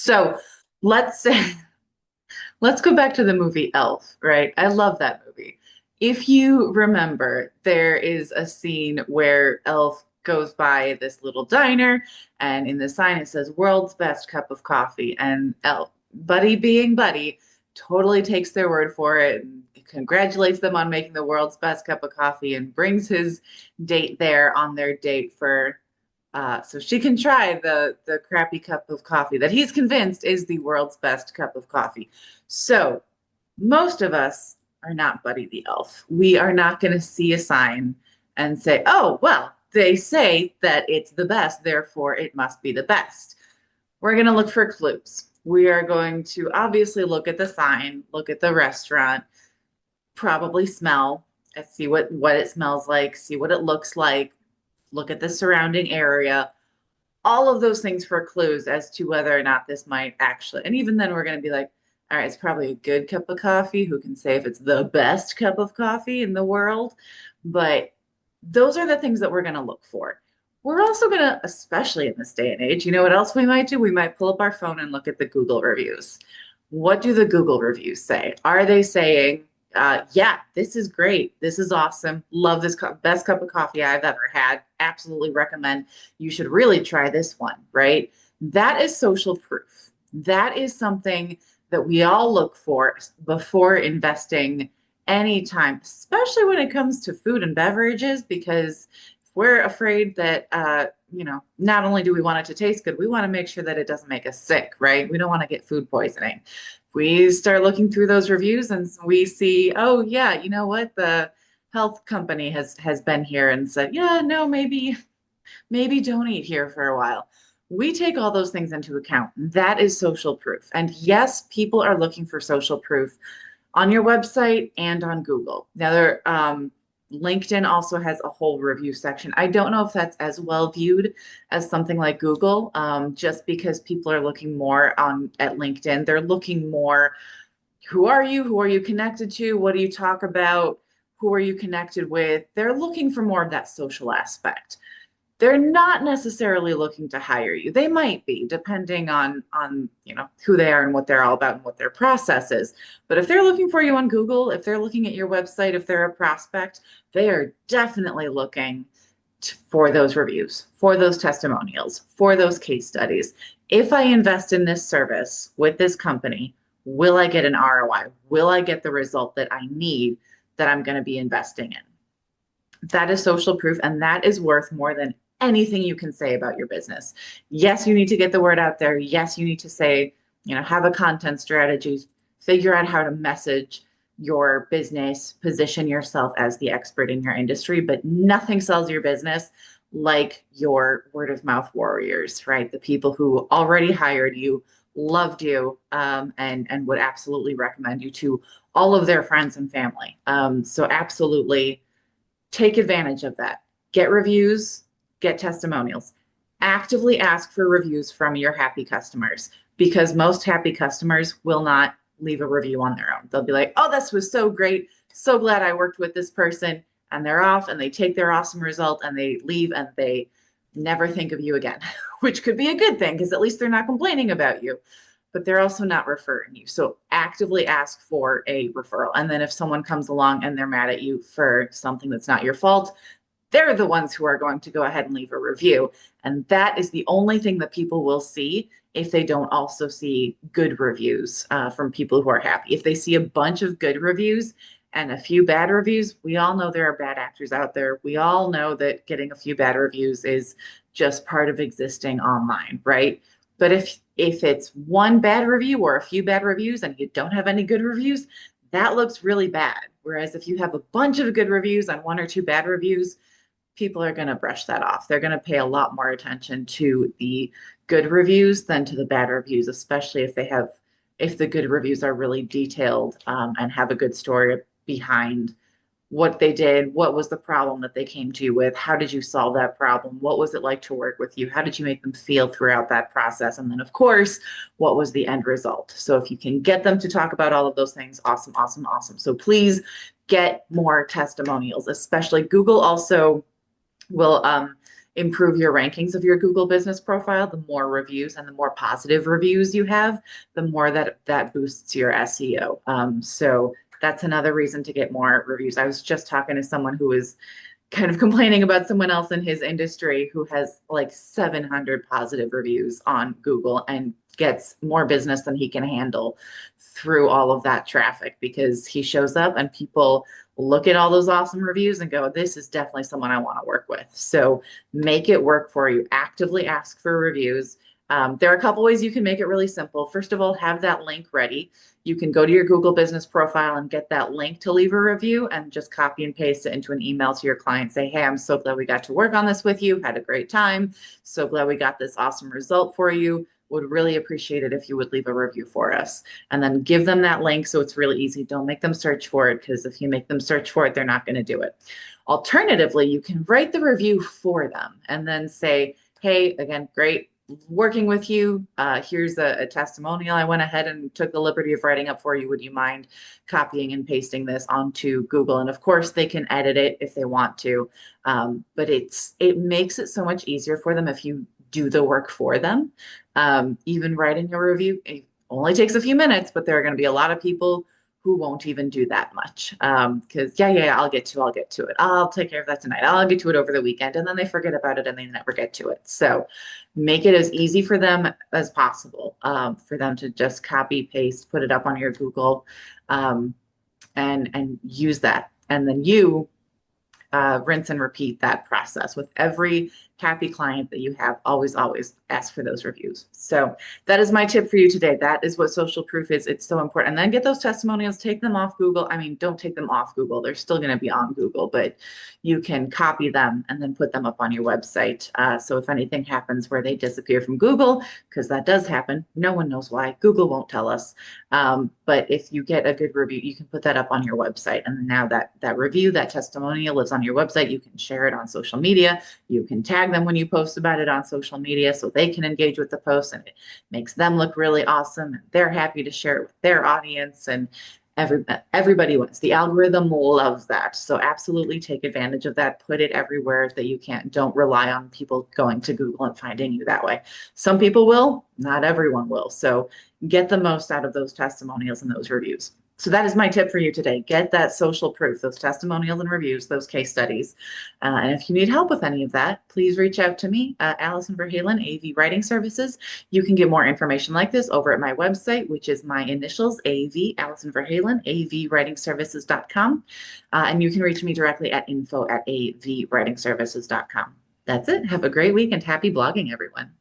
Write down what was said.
So let's say, let's go back to the movie Elf, right? I love that movie. If you remember, there is a scene where Elf goes by this little diner, and in the sign it says "World's Best Cup of Coffee," and Elf, Buddy being Buddy, totally takes their word for it and congratulates them on making the world's best cup of coffee and brings his date there on their date for so she can try the crappy cup of coffee that he's convinced is the world's best cup of coffee. So most of us are not Buddy the Elf. We are not going to see a sign and say, "Oh, well, they say that it's the best, therefore it must be the best." We're going to look for clues. We are going to obviously look at the sign, look at the restaurant, probably smell and see what it smells like, see what it looks like, look at the surrounding area, all of those things for clues as to whether or not this might actually, and even then we're going to be like, all right, it's probably a good cup of coffee. Who can say if it's the best cup of coffee in the world? But those are the things that we're going to look for. We're also going to, especially in this day and age, you know what else we might do? We might pull up our phone and look at the Google reviews. What do the Google reviews say? Are they saying, yeah, this is great. This is awesome. Love this best cup of coffee I've ever had. Absolutely recommend. You should really try this one, right? That is social proof. That is something that we all look for before investing any time, especially when it comes to food and beverages, because we're afraid that, not only do we want it to taste good, we want to make sure that it doesn't make us sick, right? We don't want to get food poisoning. We start looking through those reviews and we see, oh yeah, you know what? The health company has been here and said, yeah, no, maybe don't eat here for a while. We take all those things into account. That is social proof. And yes, people are looking for social proof on your website and on Google. Now, LinkedIn also has a whole review section. I don't know if that's as well viewed as something like Google, just because people are looking more on at LinkedIn. They're looking more, who are you? Who are you connected to? What do you talk about? Who are you connected with? They're looking for more of that social aspect. They're not necessarily looking to hire you. They might be, depending on who they are and what they're all about and what their process is. But if they're looking for you on Google, if they're looking at your website, if they're a prospect, they are definitely looking for those reviews, for those testimonials, for those case studies. If I invest in this service with this company, will I get an ROI? Will I get the result that I need that I'm going to be investing in? That is social proof, and that is worth more than anything you can say about your business. Yes, you need to get the word out there. Yes, you need to say, have a content strategy, figure out how to message your business, position yourself as the expert in your industry, but nothing sells your business like your word of mouth warriors, right? The people who already hired you, loved you, and would absolutely recommend you to all of their friends and family. So absolutely take advantage of that. Get reviews, get testimonials. Actively ask for reviews from your happy customers because most happy customers will not leave a review on their own. They'll be like, oh, this was so great. So glad I worked with this person. And they're off and they take their awesome result and they leave and they never think of you again, which could be a good thing because at least they're not complaining about you, but they're also not referring you. So actively ask for a referral. And then if someone comes along and they're mad at you for something that's not your fault, they're the ones who are going to go ahead and leave a review. And that is the only thing that people will see if they don't also see good reviews from people who are happy. If they see a bunch of good reviews and a few bad reviews, we all know there are bad actors out there. We all know that getting a few bad reviews is just part of existing online, right? But if it's one bad review or a few bad reviews and you don't have any good reviews, that looks really bad. Whereas if you have a bunch of good reviews and one or two bad reviews, people are going to brush that off. They're going to pay a lot more attention to the good reviews than to the bad reviews, especially if the good reviews are really detailed and have a good story behind what they did, what was the problem that they came to you with, how did you solve that problem, what was it like to work with you, how did you make them feel throughout that process, and then of course, what was the end result. So if you can get them to talk about all of those things, awesome, awesome, awesome. So please get more testimonials, especially Google also will improve your rankings of your Google business profile, the more reviews and the more positive reviews you have, the more that boosts your SEO. So that's another reason to get more reviews. I was just talking to someone who was kind of complaining about someone else in his industry who has like 700 positive reviews on Google and gets more business than he can handle through all of that traffic because he shows up and people look at all those awesome reviews and go, this is definitely someone I want to work with. So make it work for you. Actively ask for reviews. There are a couple ways you can make it really simple. First of all, have that link ready. You can go to your Google business profile and get that link to leave a review and just copy and paste it into an email to your client. Say, hey, I'm so glad we got to work on this with you. Had a great time. So glad we got this awesome result for you. Would really appreciate it if you would leave a review for us. And then give them that link so it's really easy. Don't make them search for it because if you make them search for it, they're not going to do it. Alternatively, you can write the review for them and then say, hey, again, great working with you. Here's a testimonial I went ahead and took the liberty of writing up for you. Would you mind copying and pasting this onto Google? And of course, they can edit it if they want to, but it makes it so much easier for them if you do the work for them. Even writing a review, it only takes a few minutes, but there are going to be a lot of people who won't even do that much. Because yeah, I'll get to it. I'll take care of that tonight. I'll get to it over the weekend. And then they forget about it and they never get to it. So make it as easy for them as possible for them to just copy, paste, put it up on your Google and use that. And then you rinse and repeat that process with every happy client that you have. Always ask for those reviews. So that is my tip for you today. That is what social proof is. It's so important. And then get those testimonials, take them off Google. I mean, don't take them off Google. They're still going to be on Google, but you can copy them and then put them up on your website. So if anything happens where they disappear from Google, because that does happen, no one knows why. Google won't tell us. But if you get a good review, you can put that up on your website. And now that review, that testimonial lives on your website. You can share it on social media. You can tag them when you post about it on social media so they can engage with the post and it makes them look really awesome. And they're happy to share it with their audience and everybody wins. The algorithm loves that. So absolutely take advantage of that. Put it everywhere that you can. Don't rely on people going to Google and finding you that way. Some people will, not everyone will. So get the most out of those testimonials and those reviews. So that is my tip for you today. Get that social proof, those testimonials and reviews, those case studies. And if you need help with any of that, please reach out to me, Allison Verhalen, AV Writing Services. You can get more information like this over at my website, which is my initials, AV, Allison Verhalen, avwritingservices.com. And you can reach me directly at info@avwritingservices.com. That's it. Have a great week and happy blogging, everyone.